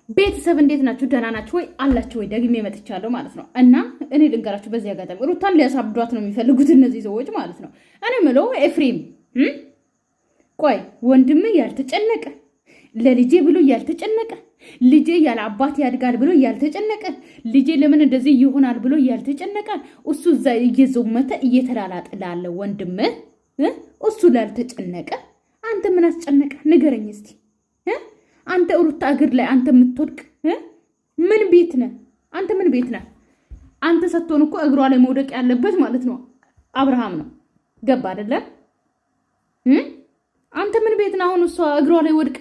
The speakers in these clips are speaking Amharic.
ቤተሰብ እንዴት ናችሁ? ደህና ናችሁ ወይ? አላችሁ ወይ? ደግሜ መጥቻለሁ ማለት ነው። እና እኔ ልንገራችሁ በዚህ አጋጣሚ ሩታን ሊያሳብዷት ነው የሚፈልጉት እነዚህ ሰዎች ማለት ነው። እኔ ምለው ኤፍሬም ቆይ ወንድም ያልተጨነቀ ለልጄ ብሎ ያልተጨነቀ ልጄ ያለ አባት ያድጋል ብሎ ያልተጨነቀ ልጄ ለምን እንደዚህ ይሆናል ብሎ ያልተጨነቀ እሱ እዛ እየዞመተ እየተላላጠ ላለ ወንድም እሱ ላልተጨነቀ አንተ ምን አስጨነቀ? ንገረኝ እስቲ። አንተ ሩታ እግር ላይ አንተ የምትወድቅ ምን ቤት ነህ? አንተ ምን ቤት ነህ? አንተ ሰጥቶን እኮ እግሯ ላይ መውደቅ ያለበት ማለት ነው አብርሃም ነው። ገባ አይደለም? አንተ ምን ቤት ነህ? አሁን እሷ እግሯ ላይ ወድቀ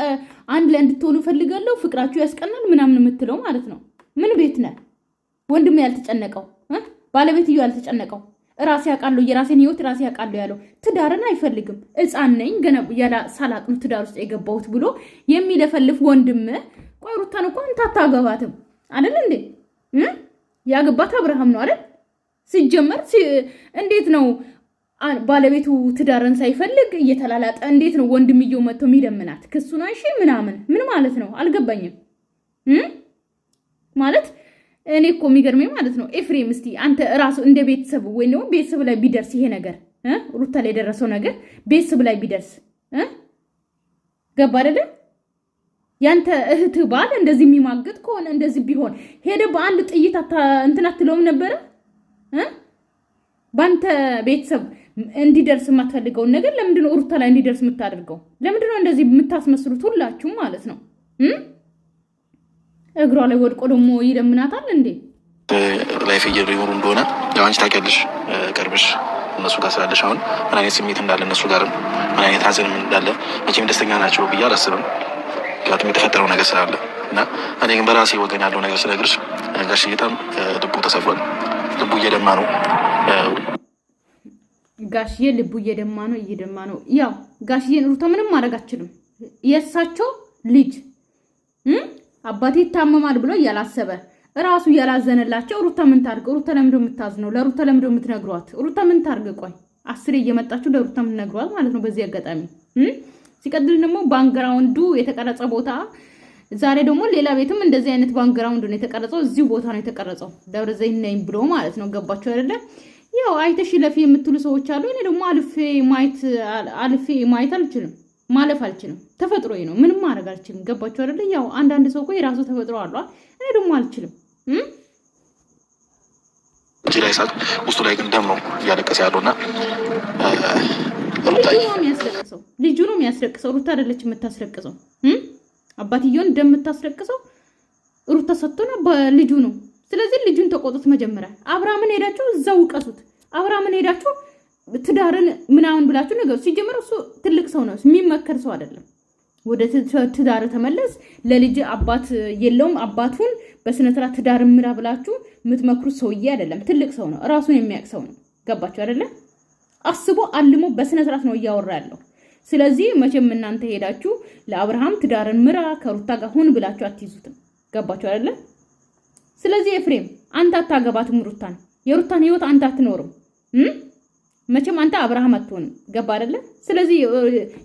አንድ ላይ እንድትሆኑ ፈልጋለሁ ፍቅራችሁ ያስቀናል ምናምን የምትለው ማለት ነው። ምን ቤት ነህ? ወንድም ያልተጨነቀው ባለቤትዮ ያልተጨነቀው ራሴ ያቃለው የራሴን ህይወት ራሴ ያቃለው ያለው ትዳርን አይፈልግም። ሕፃን ነኝ ገና ያላ ሳላቅ ነው ትዳር ውስጥ የገባሁት ብሎ የሚለፈልፍ ወንድም ቆይ ሩታን እኮ አንተ አታገባትም አይደል እንዴ? ያገባት አብርሃም ነው አይደል? ሲጀመር እንዴት ነው ባለቤቱ ትዳርን ሳይፈልግ እየተላላጠ እንዴት ነው ወንድምየው መጥቶ የሚለምናት? ክሱን አይሺ ምናምን ምን ማለት ነው አልገባኝም። ማለት እኔ እኮ የሚገርመኝ ማለት ነው ኤፍሬም እስቲ አንተ ራሱ እንደ ቤተሰብ ወይ ነው ቤተሰብ ላይ ቢደርስ ይሄ ነገር ሩታ ላይ የደረሰው ነገር ቤተሰብ ላይ ቢደርስ ገባ አይደለ? ያንተ እህት ባል እንደዚህ የሚማግጥ ከሆነ እንደዚህ ቢሆን ሄደ በአንድ ጥይት እንትን አትለውም ነበር? ባንተ ቤተሰብ እንዲደርስ የማትፈልገው ነገር ለምንድነው ሩታ ላይ እንዲደርስ የምታደርገው? ለምንድነው እንደዚህ የምታስመስሉት ሁላችሁም ማለት ነው? እግሯ ላይ ወድቆ ደግሞ ይለምናታል እንዴ? ላይፍ እየኖሩ እንደሆነ ያው አንቺ ታውቂያለሽ ቀርብሽ እነሱ ጋር ስላለሽ አሁን ምን አይነት ስሜት እንዳለ እነሱ ጋርም ምን አይነት ሀዘንም እንዳለ መቼም ደስተኛ ናቸው ብዬ አላስብም። ምክንያቱም የተፈጠረው ነገር ስላለ እና እኔ ግን በራሴ ወገን ያለው ነገር ስነግርሽ ጋሽዬ በጣም ልቡ ተሰብሯል። ልቡ እየደማ ነው። ጋሽዬ ልቡ እየደማ ነው። ያው ጋሽዬን ሩታ ምንም ማድረግ አትችልም። የእሳቸው ልጅ አባቴ ታመማል ብሎ ያላሰበ ራሱ ያላዘነላቸው ሩታ ምን ታርግ? ሩታ ለምንድነው የምታዝነው? ለሩታ ለምንድነው የምትነግሯት? ሩታ ምን ታርግ? ቆይ አስሬ እየመጣችሁ ለሩታ ምን ነግሯት ማለት ነው በዚህ አጋጣሚ። ሲቀጥል ደግሞ ባንግራውንዱ የተቀረጸ ቦታ ዛሬ ደግሞ ሌላ ቤትም እንደዚህ አይነት ባንግራውንድ ነው የተቀረጸው። እዚሁ ቦታ ነው የተቀረጸው ደብረ ዘይት ነኝ ብሎ ማለት ነው። ገባችሁ አይደለ? ያው አይተሽ ለፊ የምትሉ ሰዎች አሉ። እኔ ደግሞ አልፌ ማየት አልችልም፣ ማለፍ አልችልም። ተፈጥሮዬ ነው፣ ምንም ማድረግ አልችልም። ገባችሁ አይደለ? ያው አንዳንድ ሰው እኮ የራሱ ተፈጥሮ አለው። እኔ ደግሞ አልችልም። እዚህ ላይ ሳቅ ውስጡ ላይ ግን ደም ነው እያለቀሰ ያለውና ልጁ ነው የሚያስለቅሰው። ሩታ አይደለች የምታስለቅሰው። አባትየውን ደም የምታስለቅሰው ሩታ ሰጥቶና በልጁ ነው። ስለዚህ ልጁን ተቆጡት። መጀመሪያ አብርሃምን ሄዳችሁ እዛው ውቀሱት። አብርሃምን ሄዳችሁ ትዳርን ምናምን ብላችሁ ነገር ሲጀምር እሱ ትልቅ ሰው ነው፣ የሚመከር ሰው አይደለም። ወደ ትዳር ተመለስ፣ ለልጅ አባት የለውም፣ አባቱን በስነ ስርዓት ትዳር ምራ ብላችሁ የምትመክሩት ሰውዬ አይደለም። ትልቅ ሰው ነው፣ ራሱን የሚያውቅ ሰው ነው። ገባችሁ አይደለ? አስቦ አልሞ በስነ ስርዓት ነው እያወራ ያለው። ስለዚህ መቼም እናንተ ሄዳችሁ ለአብርሃም ትዳርን ምራ ከሩታ ጋር ሁን ብላችሁ አትይዙትም። ገባችሁ አይደለ? ስለዚህ ኤፍሬም አንተ አታገባትም ሩታን። የሩታን ህይወት አንተ አትኖርም። መቼም አንተ አብርሃም አትሆንም። ገባ አይደለ? ስለዚህ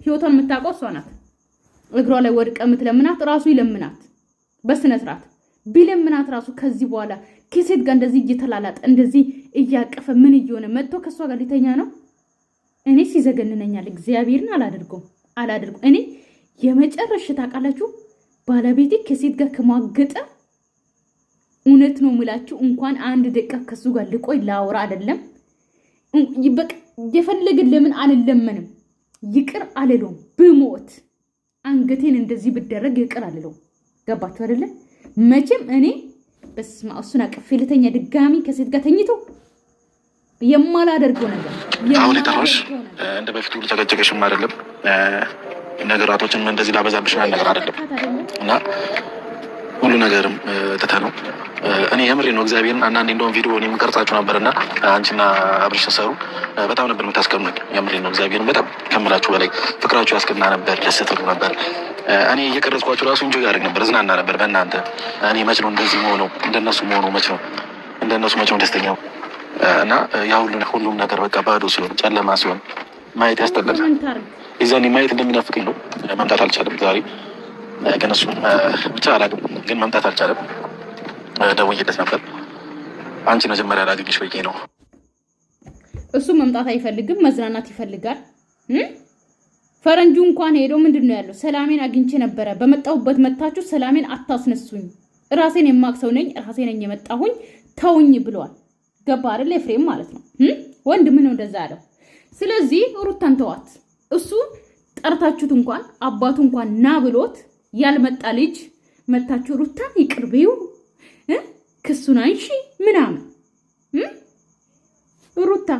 ህይወቷን የምታውቀው እሷ ናት። እግሯ ላይ ወድቀ የምትለምናት ራሱ ይለምናት በስነ ስርዓት ቢለምናት ራሱ ከዚህ በኋላ ከሴት ጋር እንደዚህ እየተላላጠ እንደዚህ እያቀፈ ምን እየሆነ መጥቶ ከሷ ጋር ሊተኛ ነው? እኔ ሲዘገንነኛል። እግዚአብሔርን አላደርገውም። እኔ የመጨረሻ ታውቃላችሁ ባለቤቴ ከሴት ጋር ከማገጠ እውነት ነው የምላችሁ እንኳን አንድ ደቂቃ ከሱ ጋር ልቆይ ላውራ አይደለም በቃ የፈለገ ለምን አልለመንም ይቅር አልለውም። ብሞት አንገቴን እንደዚህ ብደረግ ይቅር አልለውም። ገባችሁ አይደለ? መቼም እኔ በስማ እሱን አቅፌ ልተኛ ድጋሚ ከሴት ጋር ተኝቶ የማላደርገው ነገር አሁን የጠራሁሽ እንደ በፊቱ ልጨቀጨቅሽም አይደለም ነገራቶችን እንደዚህ ላበዛብሽ ነገር አይደለም እና ሁሉ ነገርም ተተነው እኔ የምሬ ነው እግዚአብሔርን። አንዳንዴ እንደውም ቪዲዮ እኔ የምቀርጻችሁ ነበርና አንቺና አብርሽ ተሰሩ በጣም ነበር የምታስቀምጥ። የምሬ ነው እግዚአብሔርን በጣም ከምላችሁ በላይ ፍቅራችሁ ያስቀና ነበር፣ ደስ ትሉ ነበር። እኔ እየቀረጽኳችሁ ራሱ እንጆይ አደረግ ነበር፣ ዝናና ነበር በእናንተ። እኔ መች ነው እንደዚህ ሆነው እንደነሱ ሆነው መች ነው ደስተኛው እና ያ ሁሉም ነገር በቃ ባዶ ሲሆን ጨለማ ሲሆን ማየት ያስጠላል። የዛኔ ማየት እንደሚናፍቀኝ ነው። መምጣት አልቻለም ዛሬ ግን እሱ ብቻ አላውቅም። ግን መምጣት አልቻለም። ደውዬለት ነበር። አንቺ መጀመሪያ ላገኝሽ ብዬ ነው። እሱ መምጣት አይፈልግም፣ መዝናናት ይፈልጋል። ፈረንጁ እንኳን ሄዶ ምንድነው ያለው? ሰላሜን አግኝቼ ነበረ፣ በመጣሁበት መታችሁ ሰላሜን አታስነሱኝ፣ ራሴን የማክሰው ነኝ፣ ራሴ ነኝ የመጣሁኝ፣ ተውኝ ብሏል። ገባ አይደል? ኤፍሬም ማለት ነው። ወንድ ምን ነው እንደዛ ያለው? ስለዚህ ሩታን ተዋት። እሱ ጠርታችሁት እንኳን አባቱ እንኳን ና ብሎት ያልመጣ ልጅ መታችሁ ሩታን ይቅርቤው ክሱን አንሺ ምናምን። ሩታ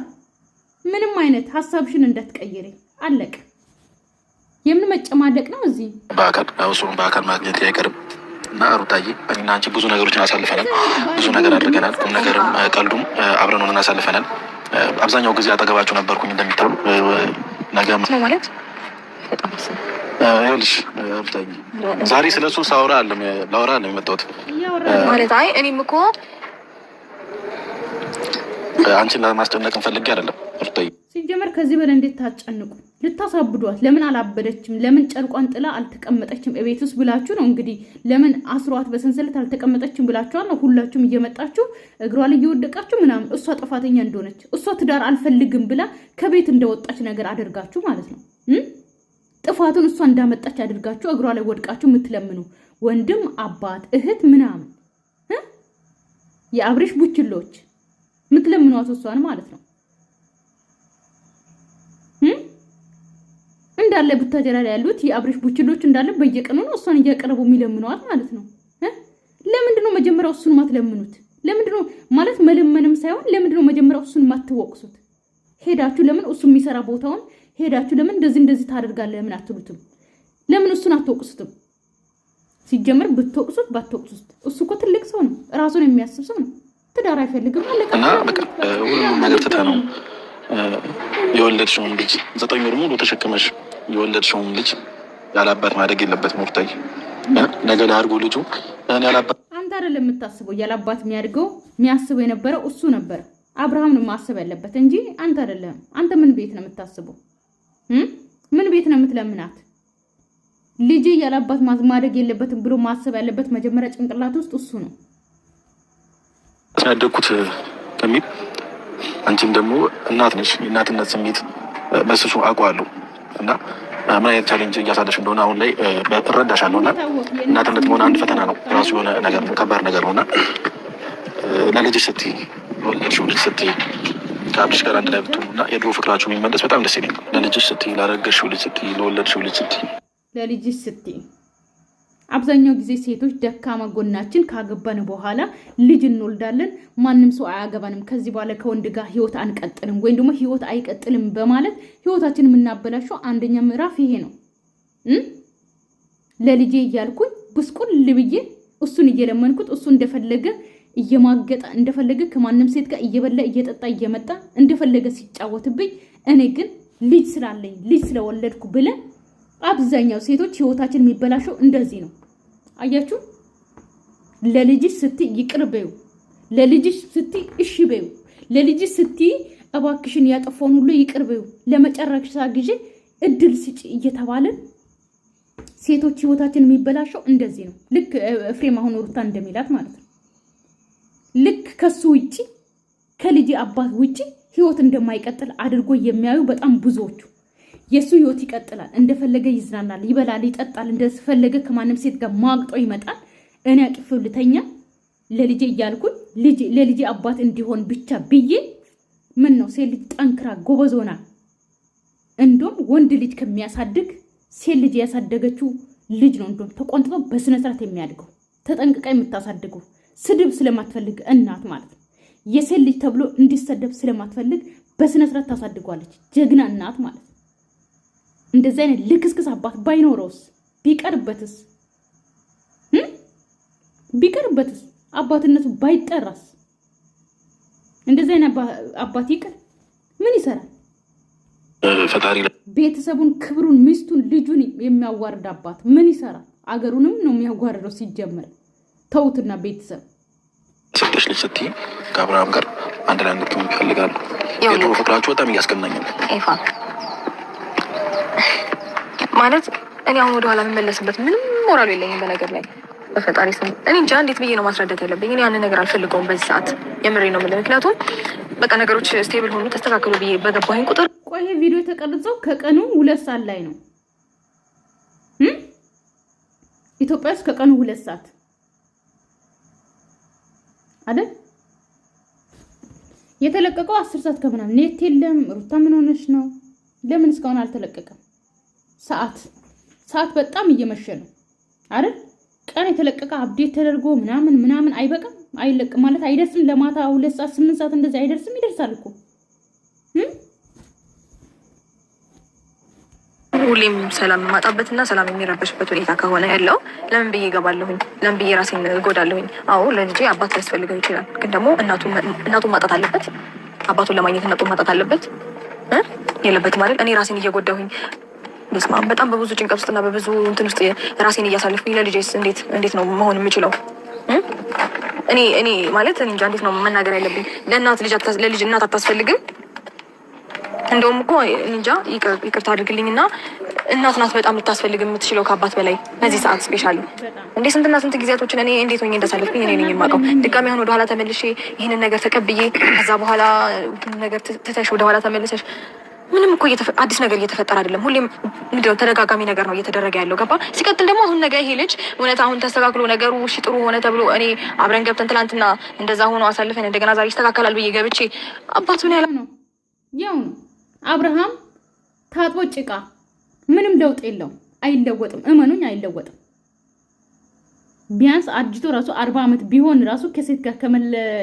ምንም አይነት ሐሳብሽን እንዳትቀይሪ አለቀ። የምን መጨማደቅ ነው እዚህ? በአካል ማግኘት አይቀርም። እና ሩታዬ እኔና አንቺ ብዙ ነገሮችን አሳልፈናል፣ ብዙ ነገር አድርገናል። ቁም ነገርም ቀልዱም አብረን ሆነን አሳልፈናል። አብዛኛው ጊዜ አጠገባችሁ ነበርኩኝ እንደሚታሉ ነገ ማለት ይኸውልሽ ሩታዬ ዛሬ ስለሱ ላወራ አለ የመጣሁት ማለት አይ እኔም እኮ አንቺን ለማስጨነቅ ፈልጌ አይደለም ሩታዬ። ሲጀመር ከዚህ በላይ እንዴት ታጨንቁ? ልታሳብዷት። ለምን አላበደችም? ለምን ጨርቋን ጥላ አልተቀመጠችም እቤት ውስጥ ብላችሁ ነው እንግዲህ። ለምን አስሯት በሰንሰለት አልተቀመጠችም ብላችኋል ነው ሁላችሁም እየመጣችሁ እግሯ ላይ እየወደቃችሁ ምናምን። እሷ ጥፋተኛ እንደሆነች እሷ ትዳር አልፈልግም ብላ ከቤት እንደወጣች ነገር አድርጋችሁ ማለት ነው። ጥፋቱን እሷ እንዳመጣች አድርጋችሁ እግሯ ላይ ወድቃችሁ የምትለምኑ ወንድም፣ አባት፣ እህት ምናምን የአብሬሽ ቡችሎች የምትለምኗት እሷን ማለት ነው። እንዳለ ቡታጀራ ላይ ያሉት የአብሬሽ ቡችሎች እንዳለ በየቀኑ ነው እሷን እያቀረቡ የሚለምኗት ማለት ነው። ለምንድነው መጀመሪያው እሱን ማትለምኑት? ለምንድነው ማለት መለመንም ሳይሆን ለምንድነው መጀመሪያው እሱን ማትወቅሱት? ሄዳችሁ ለምን እሱ የሚሰራ ቦታውን ሄዳችሁ ለምን እንደዚህ ታደርጋለህ ለምን አትሉትም? ለምን እሱን አትወቅሱትም? ሲጀምር ብትወቅሱት ባትወቅሱት እሱ እኮ ትልቅ ሰው ነው፣ ራሱን የሚያስብ ሰው ነው። ትዳር አይፈልግም አለቀ። እና በቃ ሁሉም ነገር ትተህ ነው የወለድሽውን ልጅ 9 ወር ሙሉ ተሸክመሽ የወለድሽውን ልጅ ያላባት ማደግ የለበትም ሩታዬ። ነገ ላይ አድርጎ ልጁ እኔ ያላባት አንተ አይደለም የምታስበው። ያላባት የሚያድገው የሚያስበው የነበረው እሱ ነበር። አብርሃም ነው ማሰብ ያለበት እንጂ አንተ አይደለም። አንተ ምን ቤት ነው የምታስበው? ምን ቤት ነው የምትለምናት? ልጅ ያላባት ማደግ የለበትም ብሎ ማሰብ ያለበት መጀመሪያ ጭንቅላት ውስጥ እሱ ነው ያደግኩት ከሚል አንቺም ደግሞ እናት ነሽ። የእናትነት ስሜት በስሱ አውቀዋለሁ እና ምን አይነት ቻሌንጅ እያሳለሽ እንደሆነ አሁን ላይ እረዳሻለሁ። እና እናትነት መሆን አንድ ፈተና ነው፣ ራሱ የሆነ ነገር ነው፣ ከባድ ነገር ነው። እና ለልጅሽ ስትይ ለወለድሽው ልጅ ስትይ ከአብርሽ ጋር አንድ ላይ ብትሆኑ እና የድሮ ፍቅራችሁ የሚመለስ በጣም ደስ ይለኛል። ለልጅሽ ስትይ፣ ላረገሽው ልጅ ስትይ፣ ለወለድሽው ልጅ ስትይ፣ ለልጅሽ ስትይ። አብዛኛው ጊዜ ሴቶች ደካማ ጎናችን ካገባን በኋላ ልጅ እንወልዳለን፣ ማንም ሰው አያገባንም፣ ከዚህ በኋላ ከወንድ ጋር ህይወት አንቀጥልም ወይም ደግሞ ህይወት አይቀጥልም በማለት ህይወታችን የምናበላሸው አንደኛ ምዕራፍ ይሄ ነው። ለልጄ እያልኩኝ ብስቁል ልብዬ እሱን እየለመንኩት እሱ እንደፈለገ እየማገጠ እንደፈለገ ከማንም ሴት ጋር እየበላ እየጠጣ እየመጣ እንደፈለገ ሲጫወትብኝ፣ እኔ ግን ልጅ ስላለኝ ልጅ ስለወለድኩ ብለን አብዛኛው ሴቶች ህይወታችን የሚበላሸው እንደዚህ ነው። አያችሁ? ለልጅሽ ስትይ ይቅር በዩ፣ ለልጅሽ ስትይ እሺ በዩ፣ ለልጅሽ ስትይ እባክሽን ያጠፋውን ሁሉ ይቅር በዩ፣ ለመጨረሻ ጊዜ እድል ስጪ እየተባለን ሴቶች ህይወታችን የሚበላሸው እንደዚህ ነው። ልክ ኤፍሬም አሁን ሩታ እንደሚላት ማለት ነው። ልክ ከሱ ውጪ ከልጅ አባት ውጪ ህይወት እንደማይቀጥል አድርጎ የሚያዩ በጣም ብዙዎቹ የሱ ህይወት ይቀጥላል፣ እንደፈለገ ይዝናናል፣ ይበላል፣ ይጠጣል፣ እንደፈለገ ከማንም ሴት ጋር ማግጦ ይመጣል። እኔ አቅፌው ልተኛ ለልጄ እያልኩኝ ለልጄ አባት እንዲሆን ብቻ ብዬ ምን ነው ሴት ልጅ ጠንክራ ጎበዝ ሆና እንደውም ወንድ ልጅ ከሚያሳድግ ሴት ልጅ ያሳደገችው ልጅ ነው እንደውም ተቆንጥጦ በስነ ስርዓት የሚያድገው። ተጠንቅቃ የምታሳድገው ስድብ ስለማትፈልግ እናት ማለት ነው። የሴት ልጅ ተብሎ እንዲሰደብ ስለማትፈልግ በስነ ስርዓት ታሳድጓለች። ጀግና እናት ማለት ነው። እንደዚህ አይነት ልክስክስ አባት ባይኖረውስ ቢቀርበትስ አባትነቱ ባይጠራስ እንደዚህ አይነት አባት ይቀር ምን ይሰራል? ፈጣሪ ቤተሰቡን፣ ክብሩን፣ ሚስቱን፣ ልጁን የሚያዋርድ አባት ምን ይሰራል? አገሩንም ነው የሚያዋርደው ሲጀመር። ተውትና ቤተሰብ ሰጥሽ ልጅ ስትይ ከአብርሃም ጋር አንድ ላይ እንድትሆኑ ይፈልጋሉ። የድሮ ፍቅራችሁ በጣም እያስቀናኛል። ኤፋ ማለት እኔ አሁን ወደኋላ የምመለስበት ምንም ሞራሉ የለኝም። በነገር ላይ በፈጣሪ ስም እኔ እንጃ እንዴት ብዬ ነው ማስረዳት ያለብኝ። እኔ ያንን ነገር አልፈልገውም በዚህ ሰዓት የምሬ ነው የምልህ። ምክንያቱም በቃ ነገሮች ስቴብል ሆኑ ተስተካክሉ ብዬ በገባኝ ቁጥር ቆይ ይሄ ቪዲዮ የተቀረጸው ከቀኑ 2 ሰዓት ላይ ነው ኢትዮጵያ ውስጥ ከቀኑ 2 ሰዓት አይደል? የተለቀቀው 10 ሰዓት ከምናምን ኔት የለም። ሩታ ምን ሆነሽ ነው? ለምን እስካሁን አልተለቀቀም? ሰዓት በጣም እየመሸ ነው አይደል? ቀን የተለቀቀ አፕዴት ተደርጎ ምናምን አይበቃም? አይለቅም ማለት አይደርስም? ለማታ 2 ሰዓት 8 ሰዓት እንደዚህ አይደርስም? ይደርሳል እኮ ሁሌም ሰላም ማጣበትና ሰላም የሚረበሽበት ሁኔታ ከሆነ ያለው ለምን ብዬ እገባለሁኝ? ለምን ብዬ ራሴን እጎዳለሁኝ? አዎ ለልጄ አባት ሊያስፈልገው ይችላል፣ ግን ደግሞ እናቱን ማጣት አለበት። አባቱን ለማግኘት እናቱን ማጣት አለበት የለበት ማለት እኔ ራሴን እየጎዳሁኝ በስመ አብ በጣም በብዙ ጭንቀት ውስጥና በብዙ እንትን ውስጥ ራሴን እያሳለፍኩኝ ለልጄስ እንዴት ነው መሆን የምችለው? እኔ ማለት እኔ እንጃ እንዴት ነው መናገር ያለብኝ? ለልጅ እናት አታስፈልግም? እንደውም እኮ እንጃ ይቅርታ አድርግልኝና እናት ናት በጣም ልታስፈልግ የምትችለው ከአባት በላይ በዚህ ሰዓት ስፔሻሊ። እንዴ ስንትና ስንት ጊዜያቶችን እኔ እንዴት ሆኜ እንዳሳለፍኩኝ እኔ ነኝ የማውቀው። ድጋሚ አሁን ወደኋላ ተመልሼ ይህንን ነገር ተቀብዬ ከዛ በኋላ ነገር ትተሽ ወደኋላ ተመልሰሽ ምንም እኮ አዲስ ነገር እየተፈጠረ አይደለም። ሁሌም ምንድነው ተደጋጋሚ ነገር ነው እየተደረገ ያለው። ገባ? ሲቀጥል ደግሞ አሁን ነገ ይሄ ልጅ እውነት አሁን ተስተካክሎ ነገሩ እሺ ጥሩ ሆነ ተብሎ እኔ አብረን ገብተን ትላንትና እንደዛ ሆኖ አሳልፈን እንደገና ዛሬ ይስተካከላል ብዬ ገብቼ አባት ምን ያለ ነው ያው ነው አብርሃም ታጥቦ ጭቃ ምንም ለውጥ የለውም። አይለወጥም። እመኑኝ አይለወጥም። ቢያንስ አጅቶ ራሱ 40 ዓመት ቢሆን ራሱ ከሴት ጋር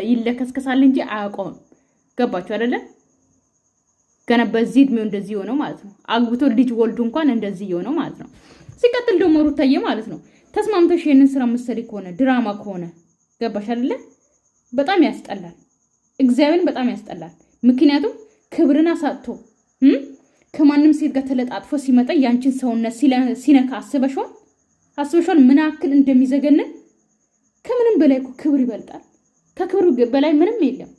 ይለከስከሳል እንጂ አያውቀውም። ገባችሁ አይደለ? ገና በዚህ እድሜው እንደዚህ ሆነው ማለት ነው። አግብቶ ልጅ ወልዱ እንኳን እንደዚህ ሆነው ማለት ነው። ሲቀጥል ደግሞ ሩታዬ ማለት ነው ተስማምተሽ ይሄንን ስራ መሰሪ ከሆነ ድራማ ከሆነ ገባሽ አይደለ? በጣም ያስጠላል። እግዚአብሔርን በጣም ያስጠላል። ምክንያቱም ክብርን አሳጥቶ ከማንም ሴት ጋር ተለጣጥፎ ሲመጣ ያንቺን ሰውነት ሲነካ አስበሽዋል ምን ያክል እንደሚዘገንን። ከምንም በላይ እኮ ክብር ይበልጣል። ከክብር በላይ ምንም የለም።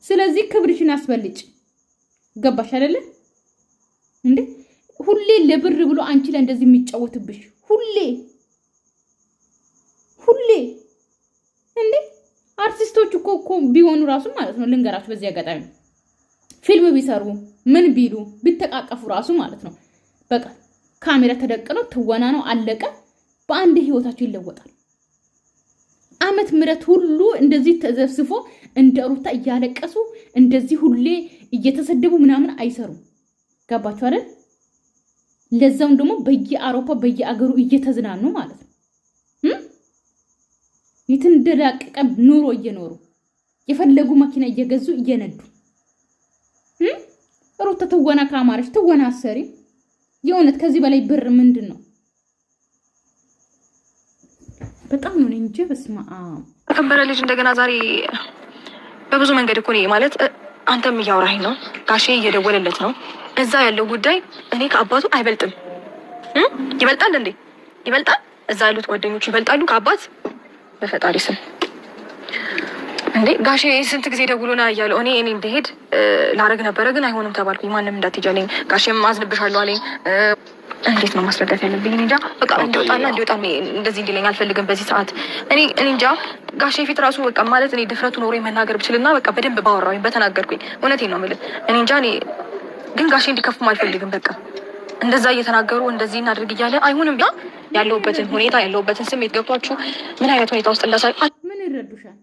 ስለዚህ ክብርሽን አስበልጭ። ገባሽ አይደለ እንዴ? ሁሌ ለብር ብሎ አንቺ ላይ እንደዚህ የሚጫወትብሽ ሁሌ እንዴ? አርቲስቶች እኮ ቢሆኑ ራሱ ማለት ነው ልንገራችሁ በዚህ አጋጣሚ ፊልም ቢሰሩ ምን ቢሉ ቢተቃቀፉ ራሱ ማለት ነው በቃ ካሜራ ተደቅኖ ትወና ነው አለቀ። በአንድ ህይወታቸው ይለወጣል። አመት ምረት ሁሉ እንደዚህ ተዘፍስፎ እንደ ሩታ እያለቀሱ እንደዚህ ሁሌ እየተሰደቡ ምናምን አይሰሩም። ገባችሁ አይደል? ለዛውም ደግሞ በየአውሮፓ በየአገሩ እየተዝናኑ ማለት ነው የተንደላቀቀ ኑሮ እየኖሩ የፈለጉ መኪና እየገዙ እየነዱ ሩታ ትወና ካማረች ትወና አሰሪ። የእውነት ከዚህ በላይ ብር ምንድን ነው? በጣም ነው እንጂ በስማ ከበረ ልጅ እንደገና ዛሬ በብዙ መንገድ እኮ ነው ማለት አንተም እያወራኸኝ ነው፣ ጋሼ እየደወለለት ነው። እዛ ያለው ጉዳይ እኔ ከአባቱ አይበልጥም። ይበልጣል እንዴ? ይበልጣል። እዛ ያሉት ጓደኞቹ ይበልጣሉ ከአባት። በፈጣሪ ስም እንዴ ጋሼ ስንት ጊዜ ደውሎና እያለው እኔ እንደሄድ ላረግ ነበረ፣ ግን አይሆንም ተባልኩኝ። ማንም እንዳትጃለኝ ጋሼም አዝንብሻለሁ አለኝ። እንዴት ነው ማስረዳት ያለብኝ? እንጃ በቃ እንዲወጣና እንደዚህ እንዲለኝ አልፈልግም በዚህ ሰዓት። እኔ እንጃ ጋሼ ፊት ራሱ በቃ ማለት እኔ ድፍረቱ ኖሮ መናገር ብችልና በቃ በደንብ ባወራሁኝ በተናገርኩኝ። እውነቴን ነው የምልህ። እኔ እንጃ ግን ጋሼ እንዲከፉም አልፈልግም። በቃ እንደዛ እየተናገሩ እንደዚህ እናድርግ እያለ አይሆንም። ያ ያለሁበትን ሁኔታ ያለሁበትን ስሜት ገብቷችሁ ምን አይነት ሁኔታ ውስጥ እንዳሳል ምን ይረዱሻል?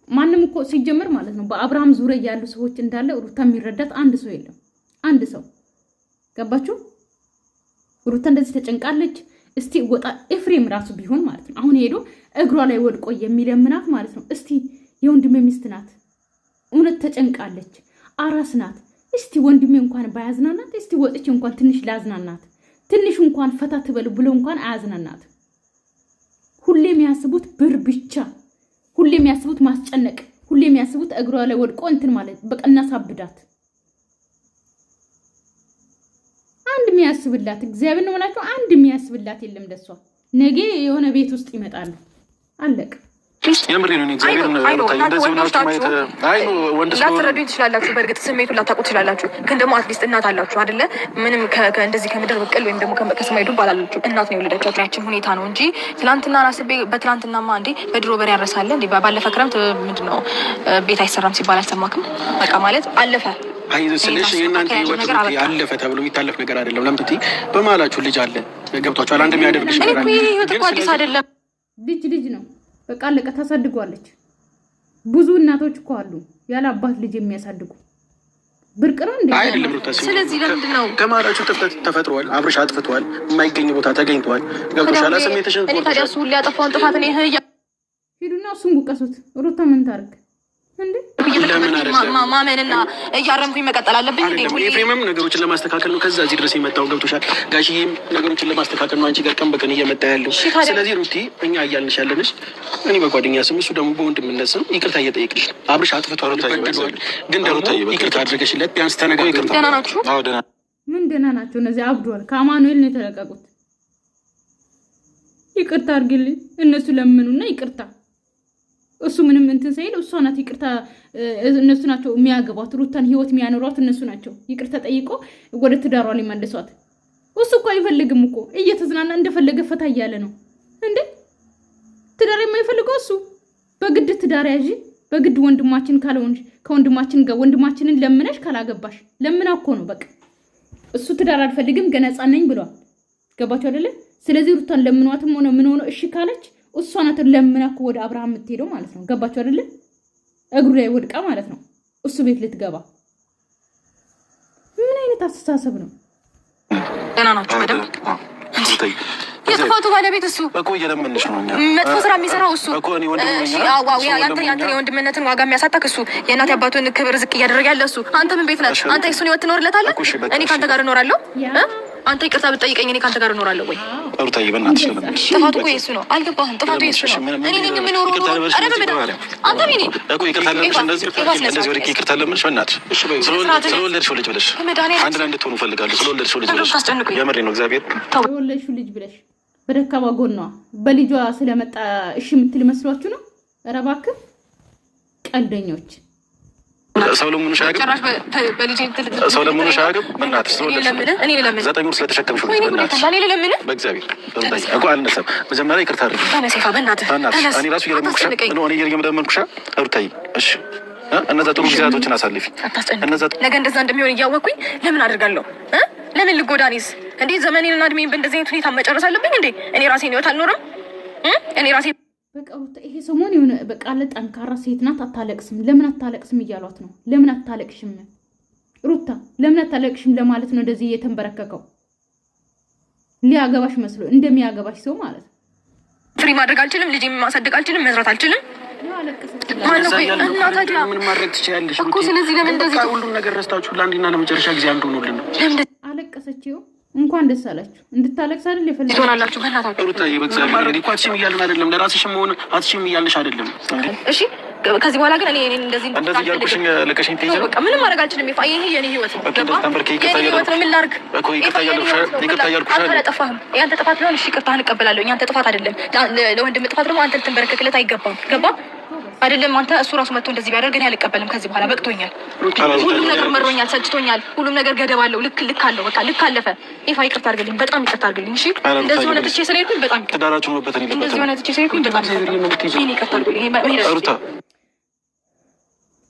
ማንም እኮ ሲጀመር ማለት ነው በአብርሃም ዙሪያ ያሉ ሰዎች እንዳለ ሩታ የሚረዳት አንድ ሰው የለም። አንድ ሰው ገባችሁ? ሩታ እንደዚህ ተጨንቃለች። እስቲ ወጣ ኤፍሬም ራሱ ቢሆን ማለት ነው አሁን ሄዶ እግሯ ላይ ወድቆ የሚለምናት ማለት ነው። እስቲ የወንድሜ ሚስት ናት፣ እውነት ተጨንቃለች፣ አራስ ናት። እስቲ ወንድሜ እንኳን ባያዝናናት፣ እስቲ ወጥቼ እንኳን ትንሽ ላዝናናት፣ ትንሽ እንኳን ፈታ ትበል ብሎ እንኳን አያዝናናት። ሁሌ የሚያስቡት ብር ብቻ፣ ሁሌ የሚያስቡት ማስጨነቅ፣ ሁሌ የሚያስቡት እግሯ ላይ ወድቆ እንትን ማለት በቃ እናሳብዳት። አንድ የሚያስብላት እግዚአብሔር ነው ማለት ነው። አንድ የሚያስብላት የለም። ደሷ ነገ የሆነ ቤት ውስጥ ይመጣሉ። አለቅ የምሬን ነው። እግዚአብሔር እንደዚህ ሆናችሁ ማየት አይ ነው ወንድ ሰው ላትረዱኝ ትችላላችሁ። በእርግጥ ስሜቱን ላታውቁ ትችላላችሁ። ግን ደግሞ አትሊስት እናት አላችሁ አይደለ? ምንም እንደዚህ ከምድር ብቅል ወይም ደግሞ ከሰማይ ዱብ አላላችሁ። እናት ነው የወለደቻችሁ። ያችን ሁኔታ ነው እንጂ ትናንትና አስቤ በትናንትናማ እንዴ በድሮ በሬ ያረሳለ እንዴ ባለፈ ክረምት ምንድነው ቤት አይሰራም ሲባል አልሰማክም? በቃ ማለት አለፈ። አይ ስለሽ የእናንተ ህይወት ያለፈ ተብሎ የሚታለፍ ነገር አይደለም። ለምትቲ በመሀላችሁ ልጅ አለ ገብቷችኋል። አንድ የሚያደርግሽ ነገር አለ። ህይወት እኮ አዲስ አይደለም። ልጅ ነው በቃ አለቀ። ታሳድጓለች። ብዙ እናቶች እኮ አሉ ያለ አባት ልጅ የሚያሳድጉ። ብርቅ ነው እንዴ? አይደለም ሩታ። ስለዚህ ለምንድን ነው ከመሀላችሁ ጥፋት ተፈጥሯል። አብርሽ አጥፍቷል። የማይገኝ ቦታ ተገኝቷል። ገብቶሻል። ስሜትሽን እኔ ታዲያ እሱ ሁሉ ያጠፋውን ጥፋት እኔ ሂዱና እሱን ጉቀሱት። ሩታ ምን ታርግ እንዴ? ማመንና እያረምኩኝ መቀጠል አለብኝ እንዴ? ኤፍሬምም ነገሮችን ለማስተካከል ነው ከዛ እዚህ ድረስ የመጣው ገብቶሻል። ጋሽዬም ነገሮችን ለማስተካከል ነው አንቺ ጋር ቀን በቀን እየመጣ ያለው። ስለዚህ ሩቲ እኛ እያልንሽ ያለንሽ እኔ በጓደኛ ስም እሱ ደግሞ በወንድምነት ስም ይቅርታ እየጠየቅሽ ነው። አብርሽ አጥፍቷል፣ ግን ደግሞ ይቅርታ አድርገሽለት ቢያንስ ተነጋገሩ። ደህና ናችሁ? አዎ ደህና። ምን ደህና ናቸው እነዚህ? አብዷል። ከአማኑኤል ነው የተለቀቁት። ይቅርታ አድርግልኝ እነሱ ለምኑና ይቅርታ እሱ ምንም እንትን ሳይል እሷ ናት ይቅርታ። እነሱ ናቸው የሚያገቧት ሩታን ህይወት የሚያኖሯት እነሱ ናቸው። ይቅርታ ጠይቆ ወደ ትዳሯ ሊመልሷት። እሱ እኮ አይፈልግም እኮ እየተዝናና እንደፈለገ ፈታ እያለ ነው እንዴ። ትዳር የማይፈልገው እሱ በግድ ትዳር ያዥ፣ በግድ ወንድማችን ካልሆንሽ ከወንድማችን ጋር ወንድማችንን ለምነሽ ካላገባሽ ለምና እኮ ነው በቃ። እሱ ትዳር አልፈልግም ገና ህፃን ነኝ ብሏል። ገባችሁ አይደለ? ስለዚህ ሩታን ለምኗትም ሆነ ምን ሆነ እሺ ካለች እሷ ናት ለምና እኮ ወደ አብርሃም የምትሄደው ማለት ነው። ገባችሁ አይደለ? እግሩ ላይ ወድቃ ማለት ነው እሱ ቤት ልትገባ። ምን አይነት አስተሳሰብ ነው? ደህና ናችሁ? በደምብ የጥፋቱ ባለቤት እሱ እኮ እየለመንሽ ነው። መጥፎ ስራ የሚሰራው እሱ እኮ እኔ ያንተ የወንድምነትን ዋጋ የሚያሳጣክ እሱ የእናት አባቱን ክብር ዝቅ እያደረገ ያለ እሱ። አንተ ምን ቤት ነህ? አንተ እሱን ህይወት ትኖርለታለህ? እኔ ከአንተ ጋር እኖራለሁ። አንተ ይቅርታ ብትጠይቀኝ እኔ ከአንተ ጋር እኖራለሁ ወይ? ሩታዬ በእናትሽ ለምን? ጥፋቱ እኮ የእሱ ነው። አልገባህም? ጥፋቱ የእሱ ነው። እኔ ነኝ የምኖረው። ኧረ በመድኃኒዓለም አንተ ምን እኮ ይቅርታ ለምንሽ እንደዚህ ወደ ይቅርታ ለምንሽ በእናትሽ ስለወለድሽው ልጅ ብለሽ አንድ ላይ እንድትሆኑ እፈልጋለሁ። ስለወለድሽው ልጅ ብለሽ የምሬ ነው። እግዚአብሔር ስለወለድሽው ልጅ ብለሽ በደካማ ጎኗ በልጇ ስለመጣ እሺ የምትል መስሏችሁ ነው? ኧረ እባክህ ቀልደኞች። ሰው ለምኑ ሻገር ሰው ለምኑ ሻገር በእናትሽ እኔ ለምን 9 ወር ስለተሸከምሽ ነው። በእግዚአብሔር እኮ አልነሳም። መጀመሪያ ይቅርታ አድርጊ። እኔ ራሱ እየለመንኩሽ ነው። እኔ እየለመንኩሽ ሩታዬ። እሺ እነዛ ጥሩ ጊዜያቶችን አሳልፊ። ነገ እንደዛ እንደሚሆን እያወቅኩኝ ለምን አድርጋለሁ? ለምን ልጎዳኒስ እንዴ? ዘመኔንና እድሜን በእንደዚህ አይነት ሁኔታ መጨረስ አለብኝ እንዴ? እኔ ራሴን ህይወት አልኖርም? እኔ ራሴ በቃ ሩታ ይሄ ሰሞን የሆነ በቃ ጠንካራ ሴት ናት። አታለቅስም። ለምን አታለቅስም እያሏት ነው። ለምን አታለቅሽም ሩታ? ለምን አታለቅሽም ለማለት ነው እንደዚህ እየተንበረከከው። ሊያገባሽ መስሎ እንደሚያገባሽ ሰው ማለት ነው። ፍሪ ማድረግ አልችልም፣ ልጅ ማሳደግ አልችልም፣ መስራት አልችልም። ምን ማድረግ ትችያለሽ እኮ። ስለዚህ ለምን እንደዚህ ሁሉም ነገር ረስታችሁ ለአንዴና ለመጨረሻ ጊዜ አንዱ ሆኖልን ነው። አለቀሰችው። እንኳን ደስ አላችሁ። እንድታለቅስ አይደል የፈለገው? ትሆናላችሁ በእናታችሁ። ሩታዬ በእግዚአብሔር እኔ እኮ አትሽም እያልን አይደለም፣ ለራስሽም ሆነ አትሽም እያልሽ አይደለም። እሺ ከዚህ በኋላ ግን እኔ እንደዚህ ያልኩሽኝ ለቀሽኝ ትይዘ በቃ ምንም ማድረግ አልችልም። ይሄ የኔ ህይወት ነው። ህይወት ነው። ምን ላድርግ እኮ ይቅርታ እያልኩሽ አልጠፋህም። ያንተ ጥፋት ቢሆን እሺ ይቅርታህን እቀበላለሁ። ያንተ ጥፋት አይደለም። ለወንድም ጥፋት ደግሞ አንተ ልትንበረከክለት አይገባም። ገባ አይደለም? አንተ እሱ ራሱ መጥቶ እንደዚህ ቢያደርግ እኔ አልቀበልም። ከዚህ በኋላ በቅቶኛል። ሁሉም ነገር መሮኛል፣ ሰልችቶኛል። ሁሉም ነገር ገደብ አለው። ልክ አለው። በቃ ልክ አለፈ። ይፋ ይቅርታ አድርግልኝ፣ በጣም ይቅርታ አድርግልኝ። እሺ እንደዚህ ሆነ ትቼ ስለሄድኩኝ በጣም ትዳራችሁ ነው በተኔ እንደዚህ ሆነ ትቼ ስለሄድኩኝ በጣም ይቅርታ አድርግልኝ። ሩታ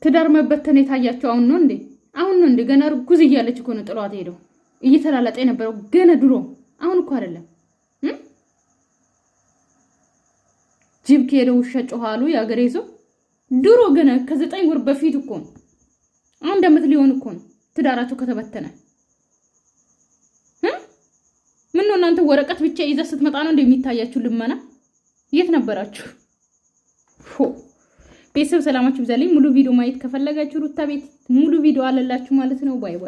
ትዳር መበተን የታያቸው አሁን ነው እንዴ? አሁን ነው እንዴ? ገና ርጉዝ እያለች እኮ ነው ጥሏት ሄደው እየተላላጠ የነበረው ገና ድሮ። አሁን እኮ አይደለም። ጅብ ከሄደ ውሻ ጮሃሉ የአገሬ ሰው። ድሮ ገና ከ9 ወር በፊት እኮ ነው። 1 ዓመት ሊሆን እኮ ነው ትዳራቸው ከተበተነ። ምን ነው እናንተ ወረቀት ብቻ ይዘ ስትመጣ ነው እንደሚታያችሁ ልመና? የት ነበራችሁ? ቤተሰብ ሰላማችሁ ይብዛልኝ። ሙሉ ቪዲዮ ማየት ከፈለጋችሁ ሩታ ቤት ሙሉ ቪዲዮ አለላችሁ ማለት ነው። ባይ ባይ።